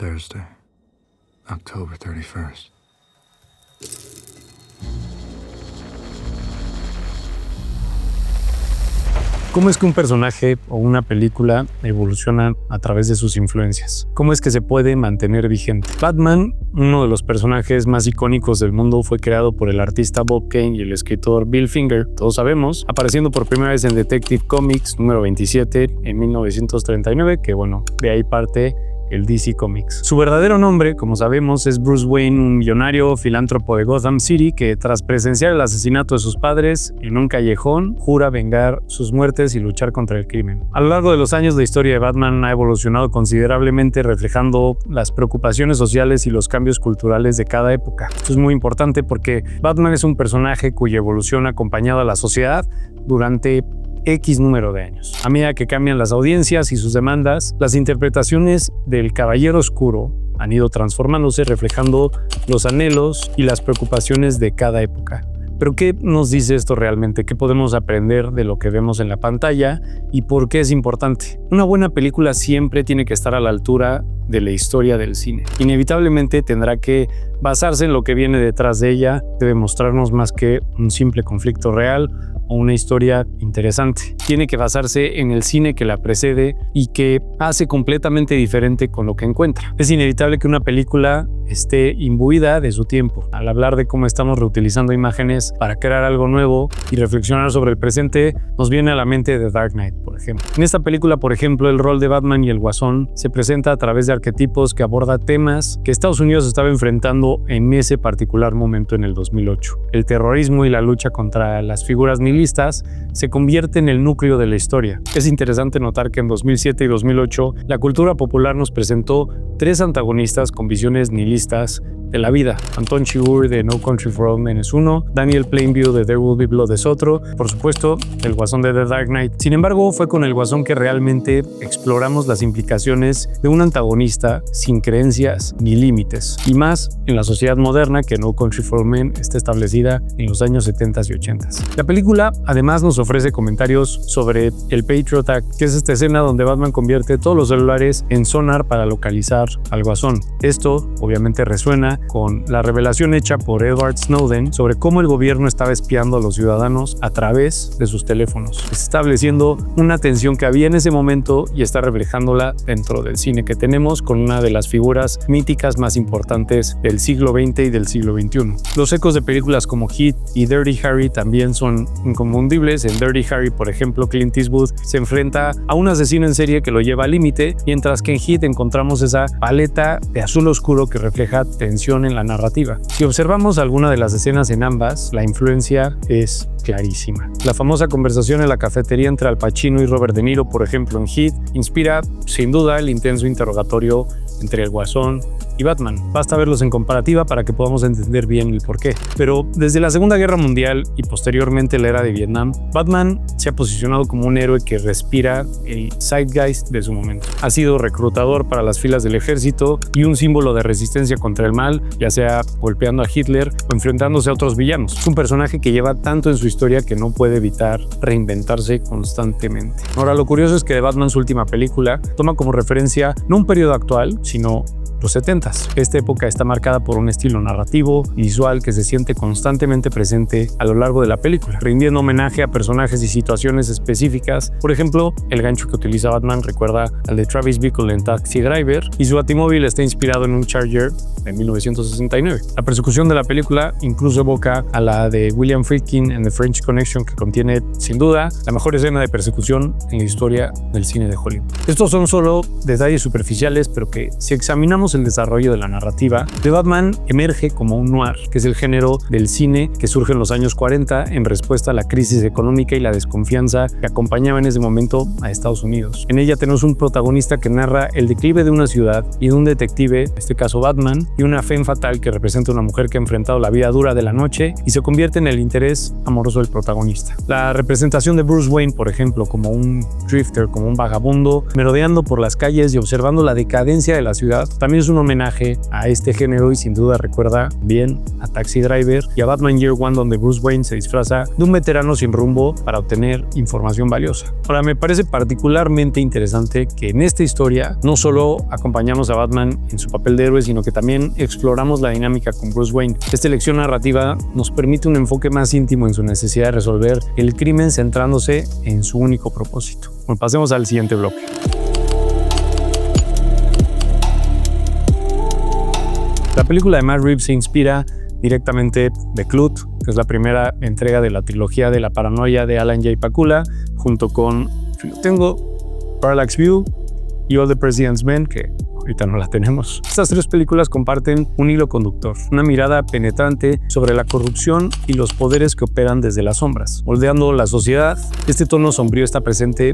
Thursday, October 31st. ¿Cómo es que un personaje o una película evoluciona a través de sus influencias? ¿Cómo es que se puede mantener vigente? Batman, uno de los personajes más icónicos del mundo, fue creado por el artista Bob Kane y el escritor Bill Finger, todos sabemos, apareciendo por primera vez en Detective Comics número 27 en 1939, que bueno, de ahí parte el DC Comics. Su verdadero nombre, como sabemos, es Bruce Wayne, un millonario filántropo de Gotham City que, tras presenciar el asesinato de sus padres en un callejón, jura vengar sus muertes y luchar contra el crimen. A lo largo de los años, la historia de Batman ha evolucionado considerablemente, reflejando las preocupaciones sociales y los cambios culturales de cada época. Esto es muy importante porque Batman es un personaje cuya evolución ha acompañado a la sociedad durante X número de años. A medida que cambian las audiencias y sus demandas, las interpretaciones del Caballero Oscuro han ido transformándose, reflejando los anhelos y las preocupaciones de cada época. Pero ¿qué nos dice esto realmente? ¿Qué podemos aprender de lo que vemos en la pantalla y por qué es importante? Una buena película siempre tiene que estar a la altura de la historia del cine. Inevitablemente tendrá que basarse en lo que viene detrás de ella, debe mostrarnos más que un simple conflicto real o una historia interesante. Tiene que basarse en el cine que la precede y que hace completamente diferente con lo que encuentra. Es inevitable que una película esté imbuida de su tiempo. Al hablar de cómo estamos reutilizando imágenes para crear algo nuevo y reflexionar sobre el presente, nos viene a la mente The Dark Knight, por ejemplo. En esta película, por ejemplo, el rol de Batman y el Guasón se presenta a través de arquetipos que aborda temas que Estados Unidos estaba enfrentando en ese particular momento en el 2008. El terrorismo y la lucha contra las figuras nihilistas se convierte en el núcleo de la historia. Es interesante notar que en 2007 y 2008 la cultura popular nos presentó tres antagonistas con visiones nihilistas de la vida. Anton Chigurh de No Country for Old Men es uno, Daniel Plainview de There Will Be Blood es otro, por supuesto, el Guasón de The Dark Knight. Sin embargo, fue con el Guasón que realmente exploramos las implicaciones de un antagonista sin creencias ni límites, y más en la sociedad moderna que No Country for Old Men está establecida en los años 70s y 80s. La película además nos ofrece comentarios sobre el Patriot Act, que es esta escena donde Batman convierte todos los celulares en sonar para localizar al Guasón. Esto obviamente resuena con la revelación hecha por Edward Snowden sobre cómo el gobierno estaba espiando a los ciudadanos a través de sus teléfonos, estableciendo una tensión que había en ese momento y está reflejándola dentro del cine que tenemos con una de las figuras míticas más importantes del siglo XX y del siglo XXI. Los ecos de películas como Heat y Dirty Harry también son inconfundibles. En Dirty Harry, por ejemplo, Clint Eastwood se enfrenta a un asesino en serie que lo lleva al límite, mientras que en Heat encontramos esa paleta de azul oscuro que refleja tensión en la narrativa. Si observamos alguna de las escenas en ambas, la influencia es clarísima. La famosa conversación en la cafetería entre Al Pacino y Robert De Niro, por ejemplo, en Heat, inspira sin duda el intenso interrogatorio entre el Guasón y Batman. Basta verlos en comparativa para que podamos entender bien el porqué. Pero desde la Segunda Guerra Mundial y posteriormente la era de Vietnam, Batman se ha posicionado como un héroe que respira el zeitgeist de su momento. Ha sido reclutador para las filas del ejército y un símbolo de resistencia contra el mal, ya sea golpeando a Hitler o enfrentándose a otros villanos. Es un personaje que lleva tanto en su historia que no puede evitar reinventarse constantemente. Ahora, lo curioso es que de Batman, su última película, toma como referencia no un periodo actual, sino los 70s. Esta época está marcada por un estilo narrativo y visual que se siente constantemente presente a lo largo de la película, rindiendo homenaje a personajes y situaciones específicas. Por ejemplo, el gancho que utiliza Batman recuerda al de Travis Bickle en Taxi Driver, y su Batimóvil está inspirado en un Charger de 1969. La persecución de la película incluso evoca a la de William Friedkin en The French Connection, que contiene, sin duda, la mejor escena de persecución en la historia del cine de Hollywood. Estos son solo detalles superficiales, pero que, si examinamos el desarrollo de la narrativa, The Batman emerge como un noir, que es el género del cine que surge en los años 40 en respuesta a la crisis económica y la desconfianza que acompañaba en ese momento a Estados Unidos. En ella tenemos un protagonista que narra el declive de una ciudad y de un detective, en este caso Batman, y una femme fatal que representa una mujer que ha enfrentado la vida dura de la noche y se convierte en el interés amoroso del protagonista. La representación de Bruce Wayne, por ejemplo, como un drifter, como un vagabundo, merodeando por las calles y observando la decadencia de la ciudad, también es un homenaje a este género y sin duda recuerda bien a Taxi Driver y a Batman Year One, donde Bruce Wayne se disfraza de un veterano sin rumbo para obtener información valiosa. Ahora, me parece particularmente interesante que en esta historia no solo acompañamos a Batman en su papel de héroe, sino que también exploramos la dinámica con Bruce Wayne. Esta elección narrativa nos permite un enfoque más íntimo en su necesidad de resolver el crimen, centrándose en su único propósito. Bueno, pasemos al siguiente bloque. La película de Matt Reeves se inspira directamente de Clute, que es la primera entrega de la trilogía de la paranoia de Alan J. Pakula, junto con, tengo Parallax View y All the President's Men, que ahorita no la tenemos. Estas tres películas comparten un hilo conductor, una mirada penetrante sobre la corrupción y los poderes que operan desde las sombras, moldeando la sociedad. Este tono sombrío está presente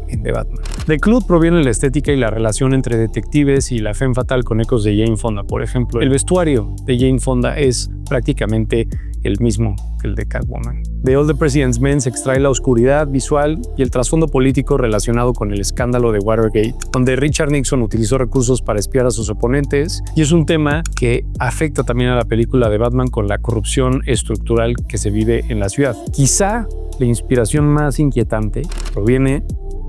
en The Batman. De Clute proviene la estética y la relación entre detectives y la femme fatale con ecos de Jane Fonda. Por ejemplo, el vestuario de Jane Fonda es prácticamente el mismo que el de Catwoman. De All the President's Men se extrae la oscuridad visual y el trasfondo político relacionado con el escándalo de Watergate, donde Richard Nixon utilizó recursos para espiar a sus oponentes, y es un tema que afecta también a la película de Batman con la corrupción estructural que se vive en la ciudad. Quizá la inspiración más inquietante proviene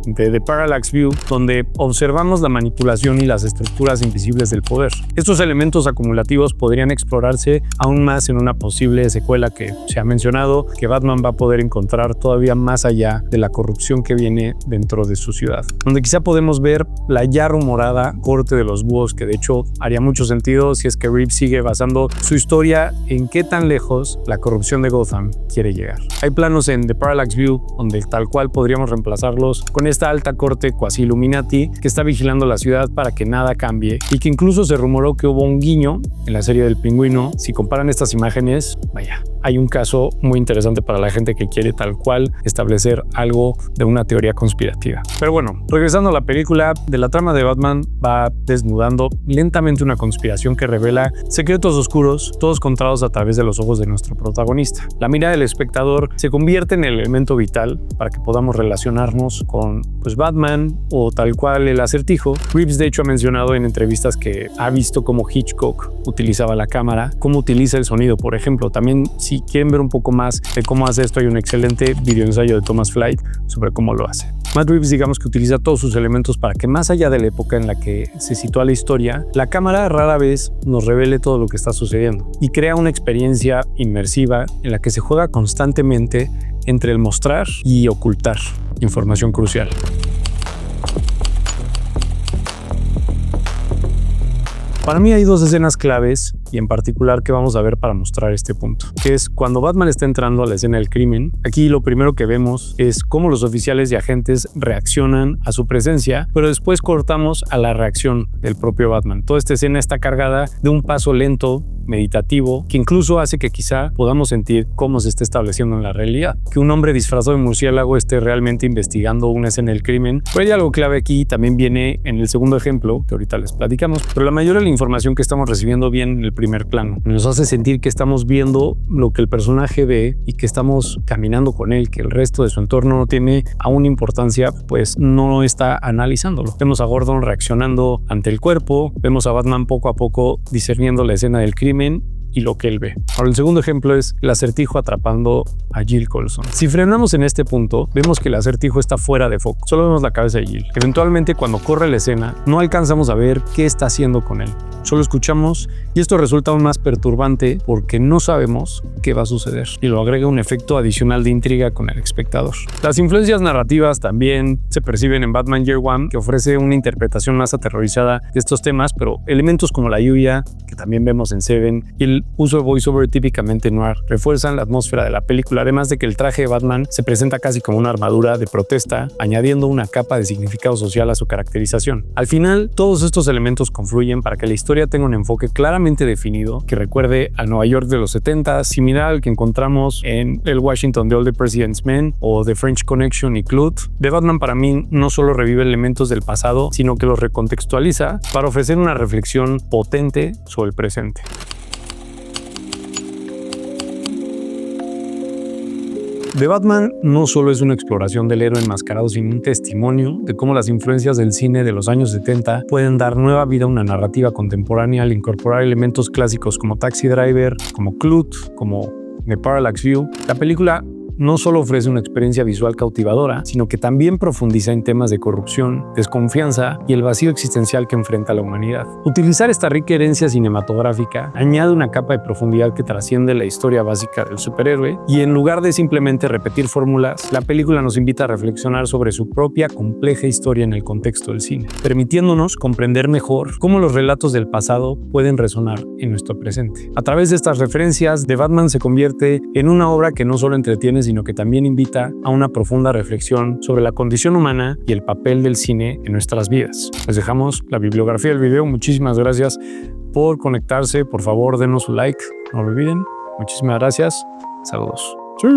de The Parallax View, donde observamos la manipulación y las estructuras invisibles del poder. Estos elementos acumulativos podrían explorarse aún más en una posible secuela que se ha mencionado, que Batman va a poder encontrar todavía más allá de la corrupción que viene dentro de su ciudad, donde quizá podemos ver la ya rumorada corte de los búhos, que de hecho haría mucho sentido si es que Reeves sigue basando su historia en qué tan lejos la corrupción de Gotham quiere llegar. Hay planos en The Parallax View donde tal cual podríamos reemplazarlos con esta alta corte cuasi Illuminati que está vigilando la ciudad para que nada cambie, y que incluso se rumoró que hubo un guiño en la serie del Pingüino. Si comparan estas imágenes, vaya, hay un caso muy interesante para la gente que quiere tal cual establecer algo de una teoría conspirativa. Pero bueno, regresando a la película, de la trama de Batman va desnudando lentamente una conspiración que revela secretos oscuros, todos contados a través de los ojos de nuestro protagonista. La mirada del espectador se convierte en el elemento vital para que podamos relacionarnos con Batman o tal cual el Acertijo. Reeves de hecho ha mencionado en entrevistas que ha visto cómo Hitchcock utilizaba la cámara, cómo utiliza el sonido, por ejemplo. También, si quieren ver un poco más de cómo hace esto, hay un excelente videoensayo de Thomas Flight sobre cómo lo hace. Matt Reeves, digamos que utiliza todos sus elementos para que más allá de la época en la que se sitúa la historia, la cámara rara vez nos revele todo lo que está sucediendo y crea una experiencia inmersiva en la que se juega constantemente entre el mostrar y ocultar información crucial. Para mí hay dos escenas claves y en particular que vamos a ver para mostrar este punto, que es cuando Batman está entrando a la escena del crimen. Aquí lo primero que vemos es cómo los oficiales y agentes reaccionan a su presencia, pero después cortamos a la reacción del propio Batman. Toda esta escena está cargada de un paso lento, meditativo, que incluso hace que quizá podamos sentir cómo se está estableciendo en la realidad. Que un hombre disfrazado de murciélago esté realmente investigando una escena del crimen. Pero hay algo clave aquí, también viene en el segundo ejemplo, que ahorita les platicamos, pero la mayoría de la información que estamos recibiendo viene en el primer plano. Nos hace sentir que estamos viendo lo que el personaje ve y que estamos caminando con él, que el resto de su entorno no tiene aún importancia, pues no está analizándolo. Vemos a Gordon reaccionando ante el cuerpo, vemos a Batman poco a poco discerniendo la escena del crimen y lo que él ve. Ahora, el segundo ejemplo es el Acertijo atrapando a Jill Coulson. Si frenamos en este punto, vemos que el Acertijo está fuera de foco. Solo vemos la cabeza de Jill. Eventualmente, cuando corre la escena, no alcanzamos a ver qué está haciendo con él. Solo escuchamos, y esto resulta aún más perturbante porque no sabemos qué va a suceder, y lo agrega un efecto adicional de intriga con el espectador. Las influencias narrativas también se perciben en Batman Year One, que ofrece una interpretación más aterrorizada de estos temas, pero elementos como la lluvia, que también vemos en Seven, y el uso de voiceover típicamente noir refuerzan la atmósfera de la película, además de que el traje de Batman se presenta casi como una armadura de protesta, añadiendo una capa de significado social a su caracterización. Al final, todos estos elementos confluyen para que la historia tenga un enfoque claramente definido que recuerde al Nueva York de los 70, similar al que encontramos en el Washington de All the President's Men o The French Connection y Clute. The Batman para mí no solo revive elementos del pasado, sino que los recontextualiza para ofrecer una reflexión potente sobre el presente. The Batman no solo es una exploración del héroe enmascarado, sino un testimonio de cómo las influencias del cine de los años 70 pueden dar nueva vida a una narrativa contemporánea al incorporar elementos clásicos como Taxi Driver, como Clute, como The Parallax View. La película no solo ofrece una experiencia visual cautivadora, sino que también profundiza en temas de corrupción, desconfianza y el vacío existencial que enfrenta la humanidad. Utilizar esta rica herencia cinematográfica añade una capa de profundidad que trasciende la historia básica del superhéroe, y en lugar de simplemente repetir fórmulas, la película nos invita a reflexionar sobre su propia compleja historia en el contexto del cine, permitiéndonos comprender mejor cómo los relatos del pasado pueden resonar en nuestro presente. A través de estas referencias, The Batman se convierte en una obra que no solo entretiene, sino que también invita a una profunda reflexión sobre la condición humana y el papel del cine en nuestras vidas. Les dejamos la bibliografía del video. Muchísimas gracias por conectarse. Por favor, denos su like. No lo olviden. Muchísimas gracias. Saludos. Sí.